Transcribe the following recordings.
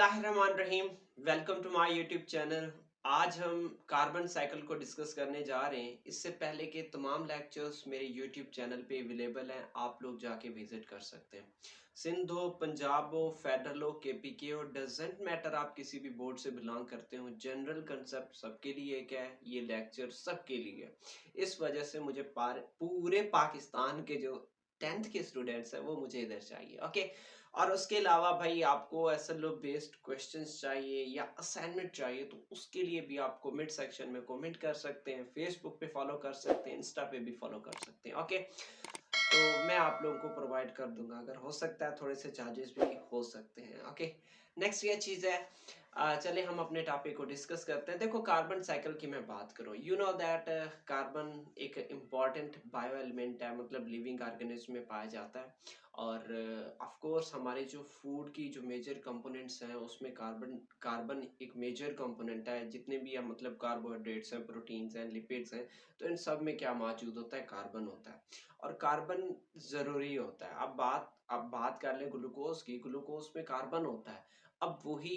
बिस्मिल्लाहिर्रहमानिर्रहीम। Welcome to my YouTube channel. आज हम कार्बन साइकिल को डिस्कस करने जा रहे हैं। इससे पहले के तमाम लेक्चर्स मेरे यूट्यूब चैनल पे अवेलेबल हैं, आप लोग जाके विजिट कर सकते हैं। सिंध हो, पंजाब हो, फेडरल हो, केपीके हो, डजेंट मैटर, आप किसी भी बोर्ड से बिलोंग करते हो, जनरल कंसेप्ट सबके लिए क्या है, ये लेक्चर सबके लिए है। इस वजह से मुझे पूरे पाकिस्तान के जो 10th के स्टूडेंट्स हैं वो मुझे इधर चाहिए। ओके, और उसके अलावा भाई आपको एसएलओ बेस्ड क्वेश्चंस चाहिए या असाइनमेंट चाहिए तो उसके लिए भी आप कमेंट सेक्शन में कमेंट कर सकते हैं, फेसबुक पे फॉलो कर सकते हैं, इंस्टा पे भी फॉलो कर सकते हैं। ओके, तो मैं आप लोगों को प्रोवाइड कर दूंगा, अगर हो सकता है थोड़े से चार्जेस भी हो सकते हैं। ओके, नेक्स्ट ये चीज़ है। चले हम अपने टॉपिक को डिस्कस करते हैं। देखो, कार्बन साइकिल की मैं बात करूं, यू नो दैट कार्बन एक इम्पॉर्टेंट बायो एलिमेंट है, मतलब लिविंग ऑर्गेनिज्म में पाया जाता है। और ऑफ कोर्स हमारे जो फूड की जो मेजर कंपोनेंट्स हैं उसमें कार्बन कार्बन एक मेजर कंपोनेंट है। जितने भी हम मतलब कार्बोहाइड्रेट्स हैं, प्रोटीन्स हैं, लिपिड्स हैं, तो इन सब में क्या मौजूद होता है, कार्बन होता है। और कार्बन जरूरी होता है। अब बात कर ले ग्लूकोज की, ग्लूकोज में कार्बन होता है। अब वही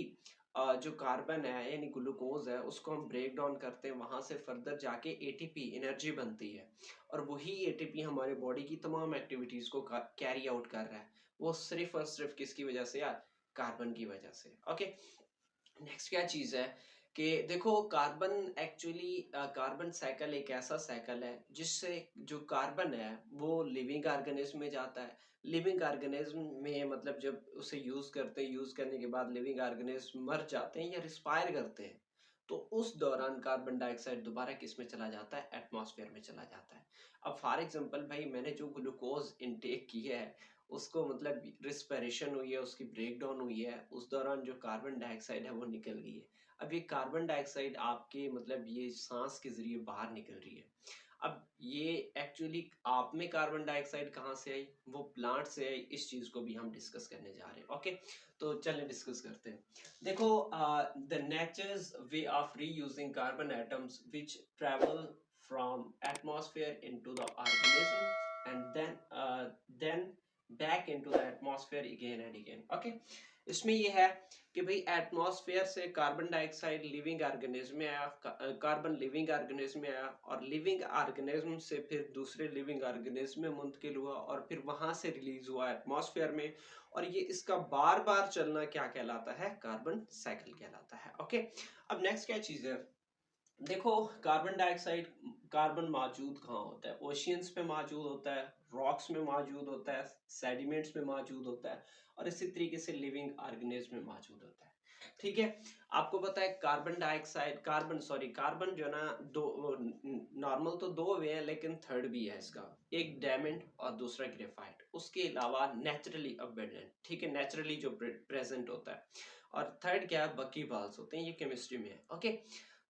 जो कार्बन है यानी ग्लूकोज है, उसको हम ब्रेक डाउन करते हैं, वहां से फर्दर जाके एटीपी एनर्जी बनती है। और वही एटीपी हमारे बॉडी की तमाम एक्टिविटीज को कैरी आउट कर रहा है। वो सिर्फ और सिर्फ किसकी वजह से यार, कार्बन की वजह से। ओके, नेक्स्ट क्या चीज है कि देखो, कार्बन एक्चुअली कार्बन साइकिल एक ऐसा साइकिल है जिससे जो कार्बन है वो लिविंग ऑर्गेनिज्म में जाता है। लिविंग ऑर्गेनिज्म में मतलब जब उसे यूज करते हैं, यूज करने के बाद लिविंग ऑर्गेनिज्म मर जाते हैं या रिस्पायर करते हैं, तो उस दौरान कार्बन डाइऑक्साइड दोबारा किस में चला जाता है, एटमॉस्फेयर में चला जाता है। अब फॉर एग्जांपल भाई, मैंने जो ग्लूकोज इनटेक की है, उसको मतलब रिस्पिरेशन हुई है, उसकी ब्रेक डाउन हुई है, उस दौरान जो कार्बन डाइऑक्साइड है वो निकल गई है। अब ये कार्बन डाइऑक्साइड आपके मतलब ये सांस के जरिए बाहर निकल रही है। अब ये एक्चुअली आप में कार्बन डाइऑक्साइड कहाँ से आई, वो प्लांट से आई। इस चीज को भी हम डिस्कस करने जा रहे हैं। ओके, तो चलें डिस्कस करते हैं। देखो, the nature's way of reusing carbon atoms which travel from atmosphere into the organism and then back into the atmosphere again and again. Okay, इसमें ये है कि भाई एटमॉस्फेयर से कार्बन डाइऑक्साइड लिविंग ऑर्गेनिज्म में आया, कार्बन लिविंग ऑर्गेनिज्म में आया, और लिविंग ऑर्गेनिज्म से फिर दूसरे लिविंग ऑर्गेनिज्म में मुंतकिल हुआ, और फिर वहां से रिलीज हुआ एटमॉस्फेयर में। और ये इसका बार बार चलना क्या कहलाता है, कार्बन साइकिल कहलाता है। ओके, अब नेक्स्ट क्या चीज है। देखो, कार्बन डाइऑक्साइड, कार्बन मौजूद कहाँ होता है, ओशियंस पे मौजूद होता है, रॉक्स में मौजूद होता है, सेडिमेंट्स में मौजूद होता है, और इसी तरीके से लिविंग ऑर्गेनिज्म में मौजूद होता है। ठीक है, आपको पता है कार्बन डाइऑक्साइड, कार्बन जो है ना, दो नॉर्मल तो दो वे हैं, लेकिन थर्ड भी है इसका, एक डायमंड और दूसरा ग्रेफाइट। उसके अलावा नेचुरली अबंडेंट, ठीक है, नेचुरली जो प्रेजेंट होता है। और थर्ड क्या है, बकी बाल्स होते हैं, ये केमिस्ट्री में है। ओके,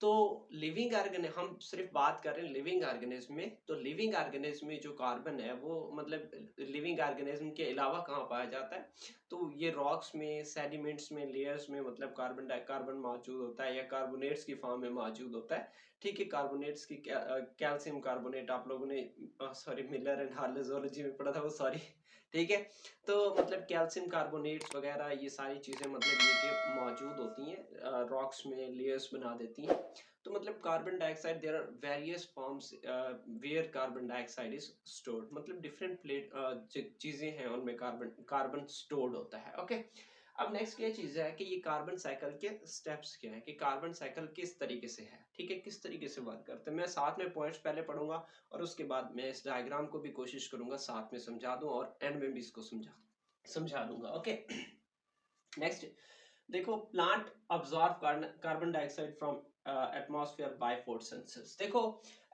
तो लिविंग ऑर्गेनिज्म, हम सिर्फ बात कर रहे हैं लिविंग ऑर्गेनिज्म में, तो लिविंग ऑर्गेनिज्म में जो कार्बन है वो मतलब लिविंग ऑर्गेनिज्म के अलावा कहाँ पाया जाता है, तो ये रॉक्स में, सेडिमेंट्स में, लेयर्स में मतलब कार्बन मौजूद होता है, या कार्बोनेट्स की फॉर्म में मौजूद होता है। ठीक है, कार्बोनेट्स की कैल्शियम कार्बोनेट, आप लोगों ने सॉरी मिलर एंड हार्लोजोलॉजी में पढ़ा था वो, सॉरी। ठीक है, तो मतलब कैल्शियम कार्बोनेट्स वगैरह ये सारी चीजें मतलब ये कि मौजूद होती हैं रॉक्स में, लेयर्स बना देती हैं। तो मतलब carbon dioxide, there are various forms where carbon dioxide is stored, मतलब डिफरेंट प्लेट चीजें हैं उनमें कार्बन कार्बन स्टोर्ड होता है। ओके, अब नेक्स्ट क्या चीज है कि ये कार्बन साइकिल के स्टेप्स क्या है, कि कार्बन साइकिल किस तरीके से है, ठीक है, किस तरीके से वर्क करते हैं। मैं साथ में पॉइंट्स पहले पढ़ूंगा और उसके बाद मैं इस डायग्राम को भी कोशिश करूंगा साथ में समझा दूं, और एंड में भी इसको समझा दूंगा। ओके, नेक्स्ट देखो, plant absorb carbon dioxide from atmosphere by photosynthesis. देखो,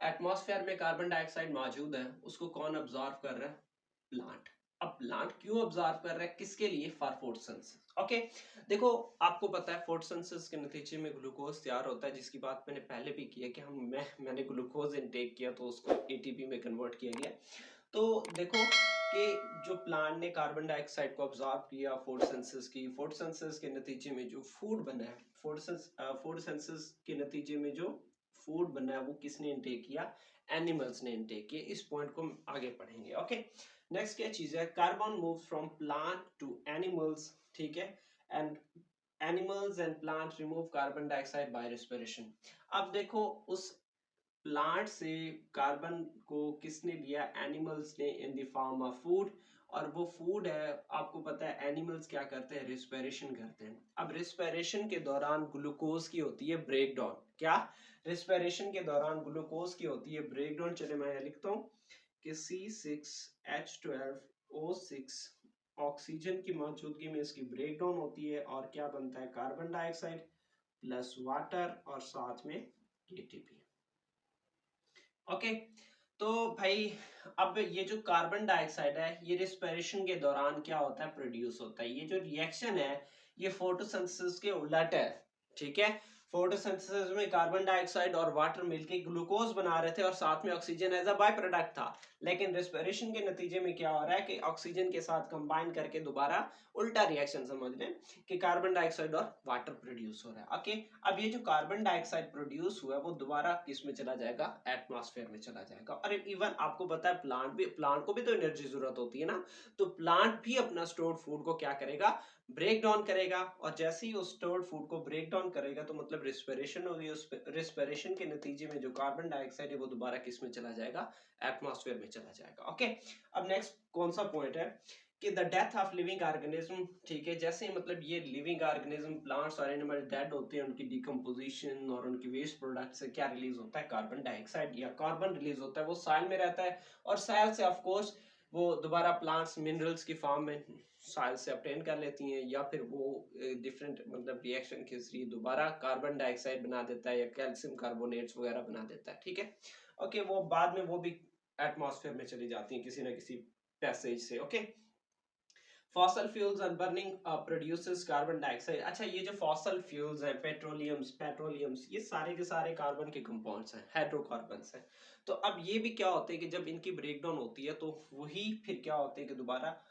एटमॉस्फेयर में कार्बन डाइऑक्साइड मौजूद है, उसको कौन अब्सॉर्ब कर रहा है, प्लांट। अब प्लांट क्यों अब्सॉर्ब कर रहा है, किसके लिए, फॉर फोटोसिंथेसिस। ओके, देखो आपको पता है फोटोसिंथेसिस के नतीजे में ग्लूकोज तैयार होता है, जिसकी बात मैंने पहले भी की है कि मैंने ग्लूकोज इनटेक किया तो उसको एटीपी में कन्वर्ट किया गया। तो देखो कि जो प्लांट ने कार्बन डाइऑक्साइड को ऑब्जॉर्व किया, फोटोसिंथेसिस के नतीजे में जो फूड बना है, फोटोसिंथेसिस के नतीजे में जो फूड बना है वो किसने इनटेक किया, एनिमल्स ने इनटेक किया। इस पॉइंट को हम आगे पढ़ेंगे। ओके, नेक्स्ट क्या चीज है, carbon moves from plant to animals, ठीक है, and animals and plant remove carbon dioxide by respiration. अब देखो उस प्लांट से कार्बन को किसने लिया, एनिमल्स ने, in the form of food. और वो फूड है, आपको पता है एनिमल्स क्या करते हैं, रिस्पिरेशन करते हैं। अब रिस्पिरेशन के दौरान ग्लूकोज की होती है ब्रेक डाउन। क्या, रिस्पिरेशन के दौरान ग्लूकोज की होती है ब्रेक डाउन। चलिए मैं यहाँ लिखता हूँ कि C6H12O6 ऑक्सीजन की मौजूदगी में इसकी ब्रेक डाउन होती है और क्या बनता है, कार्बन डाइऑक्साइड प्लस वाटर और साथ में एटीपी। ओके, तो भाई अब ये जो कार्बन डाइऑक्साइड है ये रिस्पिरेशन के दौरान क्या होता है, प्रोड्यूस होता है। ये जो रिएक्शन है ये फोटोसिंथेसिस के उलट है, ठीक है। फोटोसिंथेसिस में कार्बन डाइऑक्साइड और वाटर मिलके ग्लूकोज बना रहे थे और साथ में oxygen as a by product था। लेकिन रिस्पिरेशन के नतीजे में क्या हो रहा है कि ऑक्सीजन के साथ कंबाइन करके दोबारा उल्टा रिएक्शन समझ लें कि कार्बन डाइऑक्साइड और वाटर प्रोड्यूस हो रहा है। ओके, अब ये जो कार्बन डाइऑक्साइड प्रोड्यूस हुआ है वो दोबारा किस में चला जाएगा, एटमॉस्फेयर में चला जाएगा। और इवन आपको पता है प्लांट को भी तो एनर्जी जरूरत होती है ना, तो प्लांट भी अपना स्टोर्ड फूड को क्या करेगा, ब्रेक डाउन करेगा। और जैसे ही उस स्टोर्ड फूड को ब्रेक डाउन करेगा तो मतलब रिस्पिरेशन होगी, उस रिस्पिरेशन के नतीजे में जो कार्बन डाइऑक्साइड है वो दोबारा किस में चला जाएगा, एटमॉस्फेयर में चला जाएगा। ओके, अब नेक्स्ट कौन सा पॉइंट है कि the death of living organism, ठीक है। जैसे मतलब ये लिविंग ऑर्गेनिज्म, प्लांट्स और एनिमल डेड होते हैं, उनकी डिकम्पोजिशन और उनकी वेस्ट प्रोडक्ट से क्या रिलीज होता है, कार्बन डाइऑक्साइड या कार्बन रिलीज होता है। वो सॉइल में रहता है और सॉइल से ऑफ कोर्स वो दोबारा प्लांट्स मिनरल्स की फॉर्म में सॉइल से ऑब्टेन कर लेती हैं, या फिर वो डिफरेंट मतलब रिएक्शन के जरिए दोबारा कार्बन डाइऑक्साइड बना देता है या कैल्शियम कार्बोनेट्स वगैरह बना देता है, ठीक है। ओके, वो बाद में वो भी एटमॉस्फेयर में चली जाती हैं किसी ना किसी पैसेज से। Okay, fossil fuels and burning produces carbon dioxide. अच्छा, ये जो फॉसल फ्यूल्स हैं, पेट्रोलियम्स ये सारे के सारे कार्बन के कंपाउंड्स हैं, हाइड्रोकार्बन्स हैं। तो अब ये भी क्या होते हैं कि जब इनकी ब्रेकडाउन होती है तो वही फिर क्या होते हैं कि दोबारा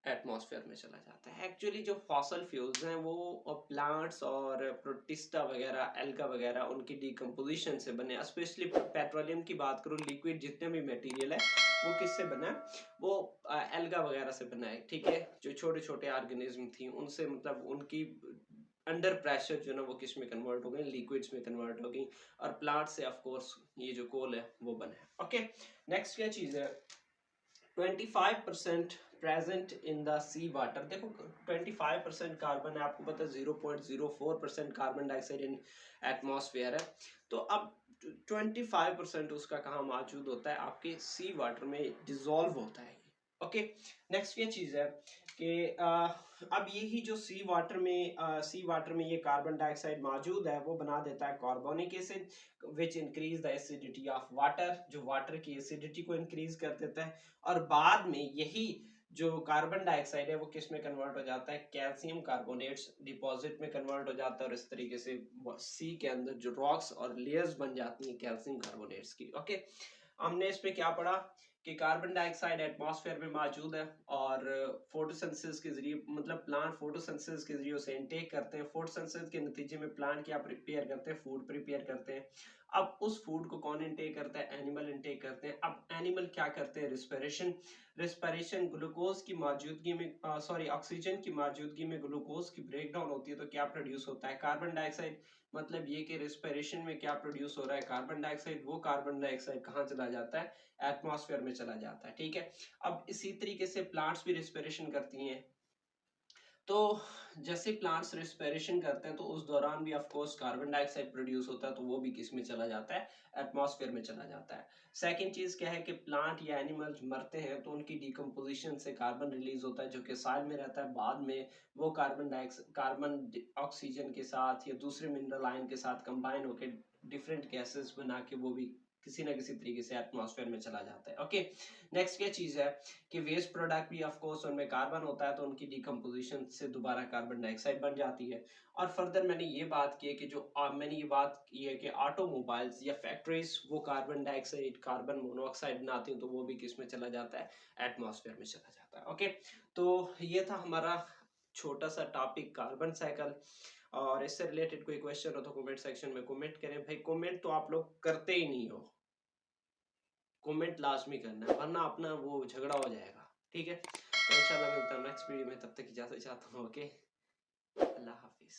एटमॉस्फेयर में चला जाता है। एक्चुअली जो फॉसल फ्यूल्स हैं वो प्लांट्स और प्रोटिस्टा वगैरह, एल्गा वगैरह, उनकी डिकम्पोजिशन से बने। स्पेशली पेट्रोलियम की बात करूँ, लिक्विड जितने भी मटेरियल है वो किससे बना है, वो एल्गा वगैरह से बना है, ठीक है। जो छोटे छोटे ऑर्गेनिज्म थी उनसे मतलब उनकी अंडर प्रेशर जो ना वो किस में कन्वर्ट हो गई, लिक्विड्स में कन्वर्ट हो गई। और प्लांट से ऑफ कोर्स ये जो कोल है वो बना है। ओके, नेक्स्ट क्या चीज है, 25% present in the sea water. देखो 25% कार्बन है, आपको पता है 0.04% कार्बन डाइऑक्साइड इन एटमॉस्फेयर है। तो अब 25% उसका कहाँ मौजूद होता है, आपके सी वाटर में डिजोल्व होता है। ओके, नेक्स्ट ये चीज है कि अब यही जो सी वाटर में ये कार्बन डाइऑक्साइड मौजूद है वो बना देता है carbonic acid, which increase the acidity of water, जो वाटर की एसिडिटी को इंक्रीज कर देता है। और बाद में यही जो कार्बन डाइऑक्साइड है वो किस में कन्वर्ट हो जाता है, कैल्शियम कार्बोनेट्स डिपॉजिट में कन्वर्ट हो जाता है। और इस तरीके से सी के अंदर जो रॉक्स और लेयर्स बन जाती हैं कैल्शियम कार्बोनेट्स की। ओके, हमने इसमें क्या पढ़ा कि कार्बन डाइऑक्साइड एटमॉस्फेयर में मौजूद है और फोटोसिंथेसिस के जरिए मतलब प्लांट फोटोसिंथेसिस के जरिए उसे इनटेक करते हैं। फोटोसिंथेसिस के नतीजे में प्लांट क्या प्रिपेयर करते हैं, फूड प्रिपेयर करते हैं। अब उस फूड को कौन इनटेक करता है, एनिमल इनटेक करते हैं। अब एनिमल क्या करते हैं, रिस्पिरेशन ग्लूकोज की मौजूदगी में, सॉरी ऑक्सीजन की मौजूदगी में ग्लूकोज की ब्रेकडाउन होती है तो क्या प्रोड्यूस होता है, कार्बन डाइऑक्साइड। मतलब ये कि रिस्पिरेशन में क्या प्रोड्यूस हो रहा है, कार्बन डाइऑक्साइड। वो कार्बन डाइऑक्साइड कहाँ चला जाता है, एटमॉस्फेयर में चला जाता है, ठीक है। अब इसी तरीके से प्लांट्स भी रिस्पिरेशन करती हैं। तो जैसे प्लांट्स रिस्पिरेशन करते हैं तो उस दौरान भी of course carbon dioxide produce होता है तो वो भी किस में चला जाता है, एटमॉस्फेयर में चला जाता है। सेकंड चीज क्या है कि प्लांट या एनिमल्स मरते हैं तो उनकी डिकम्पोजिशन से कार्बन रिलीज होता है जो कि सॉइल में रहता है। बाद में वो कार्बन ऑक्सीजन के साथ या दूसरे मिनरल आयन के साथ कंबाइन होकर डिफरेंट गैसेस बना के वो भी किसी ना किसी तरीके से एटमॉस्फेयर में चला जाता है। ओके, नेक्स्ट क्या चीज है कि वेस्ट प्रोडक्ट भी ऑफ कोर्स उनमें कार्बन होता है तो उनकी डिकम्पोजिशन से दोबारा कार्बन डाइऑक्साइड बन जाती है। और फर्दर मैंने ये बात की है कि मैंने ये बात की है कि ऑटोमोबाइल्स या फैक्ट्रीज वो कार्बन डाइऑक्साइड, कार्बन मोनोऑक्साइड बनाती हैं तो वो भी किस में चला जाता है, एटमॉस्फेयर में चला जाता है। ओके, तो ये था हमारा छोटा सा टॉपिक कार्बन साइकिल। और इससे रिलेटेड कोई क्वेश्चन हो तो कमेंट सेक्शन में कमेंट करें। भाई कमेंट तो आप लोग करते ही नहीं हो, कमेंट लाजमी करना है वरना अपना वो झगड़ा हो जाएगा, ठीक है। तो इंशाल्लाह मिलता हूँ नेक्स्ट वीडियो में, तब तक इजाजत चाहता हूँ। ओके। अल्लाह हाफिज़।